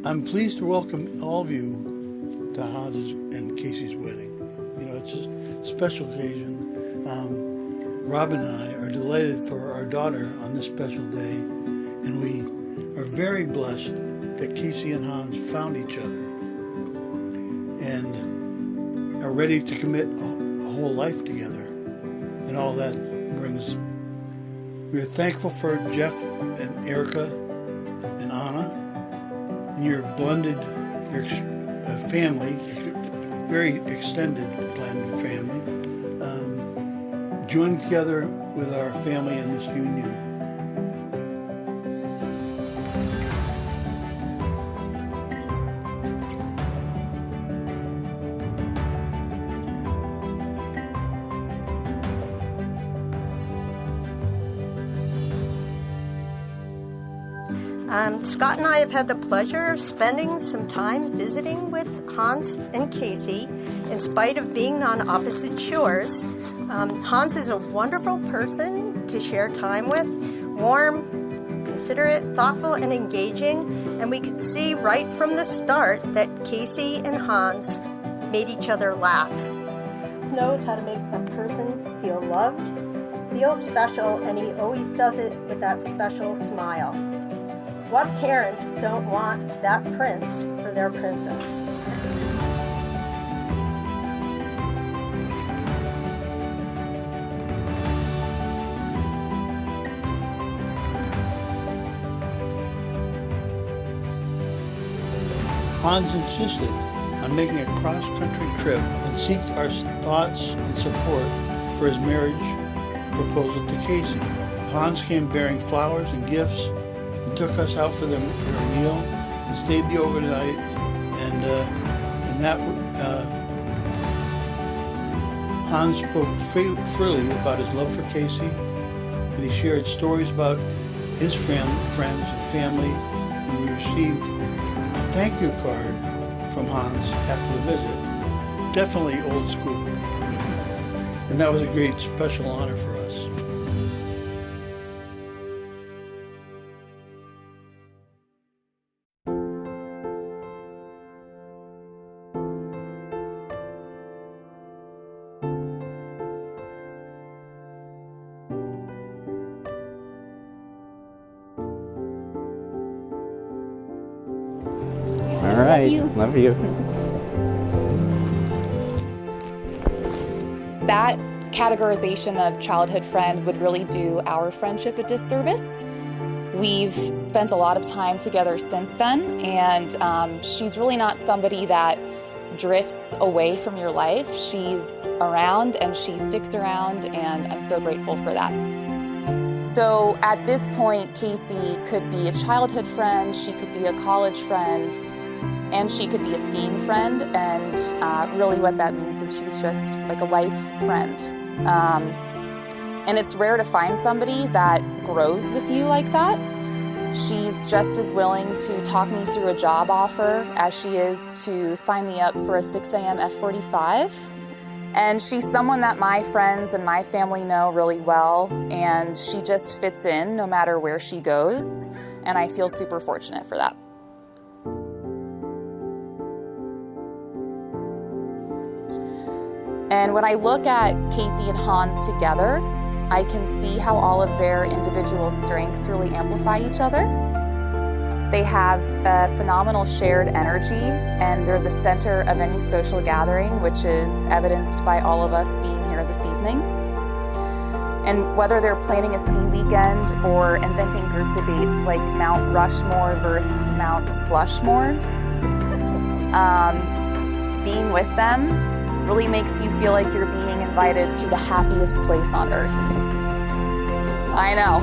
I'm pleased to welcome all of you to Hans and Casey's wedding. You know, it's a special occasion. Rob and I are delighted for our daughter on this special day, and we are very blessed that Casey and Hans found each other and are ready to commit a whole life together, and all that brings. We are thankful for Jeff and Erica and Anna and your blended family, very extended blended family, joining together with our family in this union. Scott and I have had the pleasure of spending some time visiting with Hans and Casey in spite of being on opposite shores. Hans is a wonderful person to share time with, warm, considerate, thoughtful, and engaging, and we could see right from the start that Casey and Hans made each other laugh. Knows how to make a person feel loved, feel special, and he always does it with that special smile. What parents don't want that prince for their princess? Hans insisted on making a cross-country trip and seeked our thoughts and support for his marriage proposal to Casey. Hans came bearing flowers and gifts and took us out for their meal and stayed the overnight, and that Hans spoke freely about his love for Casey, and he shared stories about his friends and family, and we received a thank you card from Hans after the visit. Definitely old school, and that was a great special honor for us. All right, love you. That categorization of childhood friend would really do our friendship a disservice. We've spent a lot of time together since then, and she's really not somebody that drifts away from your life. She's around and she sticks around, and I'm so grateful for that. So at this point, Casey could be a childhood friend, she could be a college friend, and she could be a skiing friend, and really what that means is she's just like a life friend. And it's rare to find somebody that grows with you like that. She's just as willing to talk me through a job offer as she is to sign me up for a 6 a.m. F45. And she's someone that my friends and my family know really well, and she just fits in no matter where she goes, and I feel super fortunate for that. And when I look at Casey and Hans together, I can see how all of their individual strengths really amplify each other. They have a phenomenal shared energy, and they're the center of any social gathering, which is evidenced by all of us being here this evening. And whether they're planning a ski weekend or inventing group debates like Mount Rushmore versus Mount Flushmore, being with them really makes you feel like you're being invited to the happiest place on earth. I know.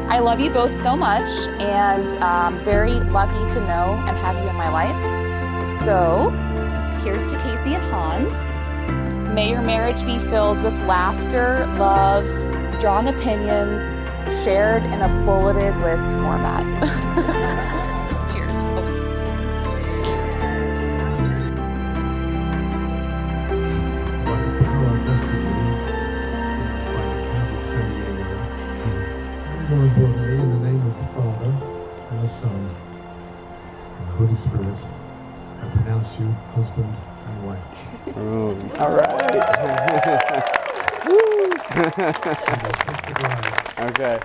I love you both so much, and I'm very lucky to know and have you in my life. So, here's to Casey and Hans. May your marriage be filled with laughter, love, strong opinions, shared in a bulleted list format. Cheers. By the power vested in me by the county of San Diego, and the Holy Spirit, I pronounce you husband and wife. All right. Kiss the bride. Okay.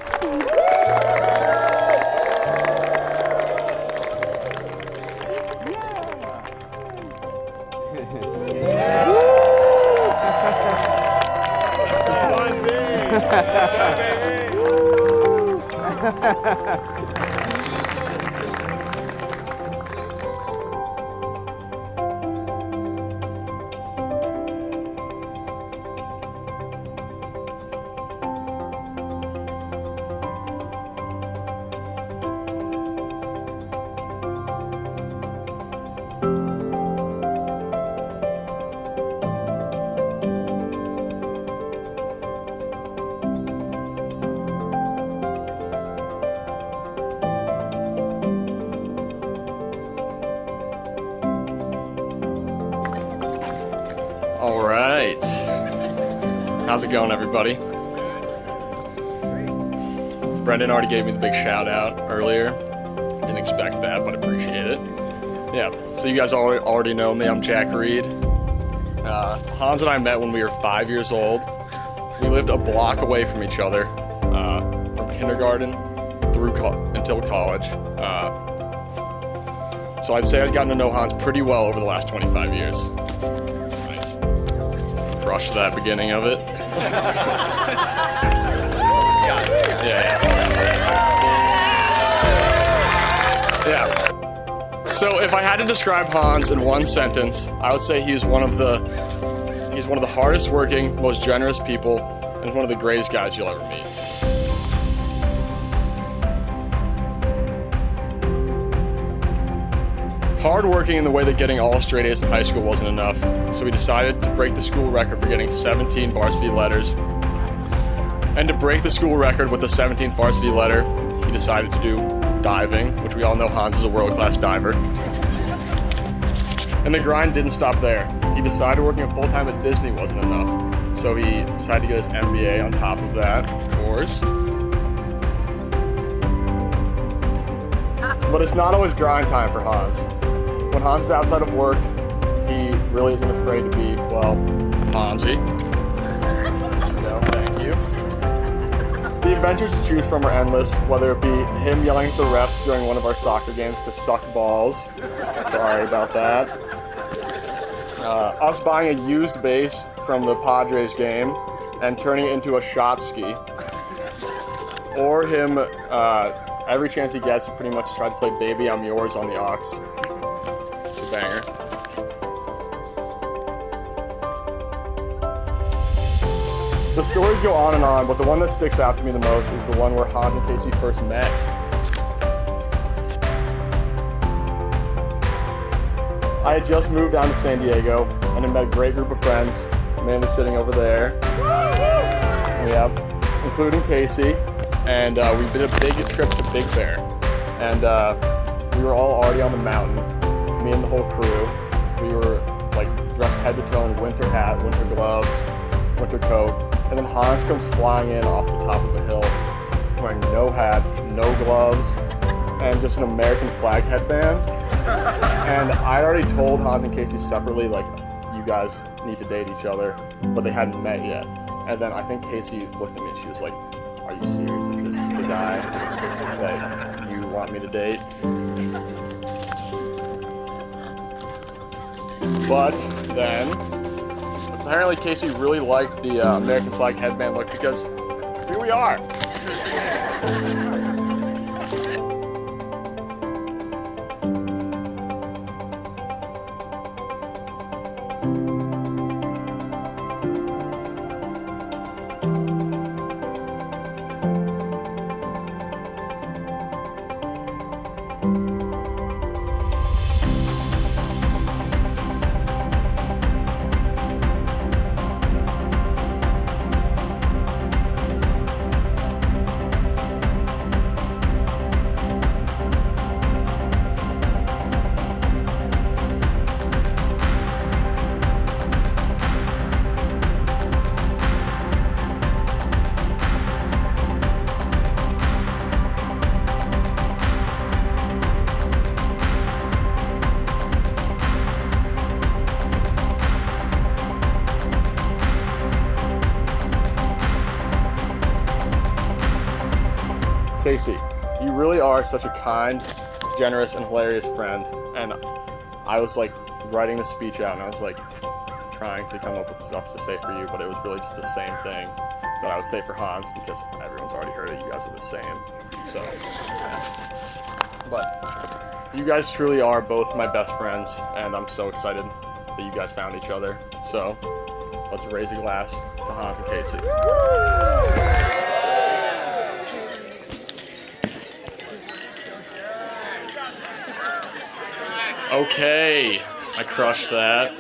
All right. How's it going, everybody? Brendan already gave me the big shout out earlier. Didn't expect that, but appreciate it. Yeah, so you guys already know me. I'm Jack Reed. Hans and I met when we were 5 years old. We lived a block away from each other from kindergarten through until college. So I'd say I've gotten to know Hans pretty well over the last 25 years. Crushed that beginning of it. Yeah. So if I had to describe Hans in one sentence, I would say he's one of the hardest working, most generous people, and one of the greatest guys you'll ever meet. Hardworking in the way that getting all straight A's in high school wasn't enough, so he decided to break the school record for getting 17 varsity letters. And to break the school record with the 17th varsity letter, he decided to do diving, which we all know Hans is a world-class diver. And the grind didn't stop there. He decided working full-time at Disney wasn't enough, so he decided to get his MBA on top of that, of course. But it's not always grind time for Hans. When Hans is outside of work, he really isn't afraid to be, well, Hansy. No, thank you. The adventures to choose from are endless, whether it be him yelling at the refs during one of our soccer games to suck balls. Sorry about that. Us buying a used base from the Padres game and turning it into a shot ski. Or him, every chance he gets, pretty much try to play Baby I'm Yours on the aux. It's a banger. The stories go on and on, but the one that sticks out to me the most is the one where Hans and Casey first met. I had just moved down to San Diego and had met a great group of friends, mainly sitting over there. Yep, including Casey. And we did a big trip to Big Bear. And we were all already on the mountain, me and the whole crew. We were like dressed head to toe in winter hat, winter gloves, winter coat. And then Hans comes flying in off the top of a hill, wearing no hat, no gloves, and just an American flag headband. And I already told Hans and Casey separately, like, you guys need to date each other, but they hadn't met yet. And then I think Casey looked at me and she was like, are you serious? Like, this is the guy that you want me to date? But then, apparently Casey really liked the American flag headband look because here we are. really are such a kind, generous, and hilarious friend. And I was like writing the speech out, and I was like trying to come up with stuff to say for you, but it was really just the same thing that I would say for Hans, because everyone's already heard it. You guys are the same. So, but you guys truly are both my best friends, and I'm so excited that you guys found each other. So let's raise a glass to Hans and Casey. Okay, I crushed that.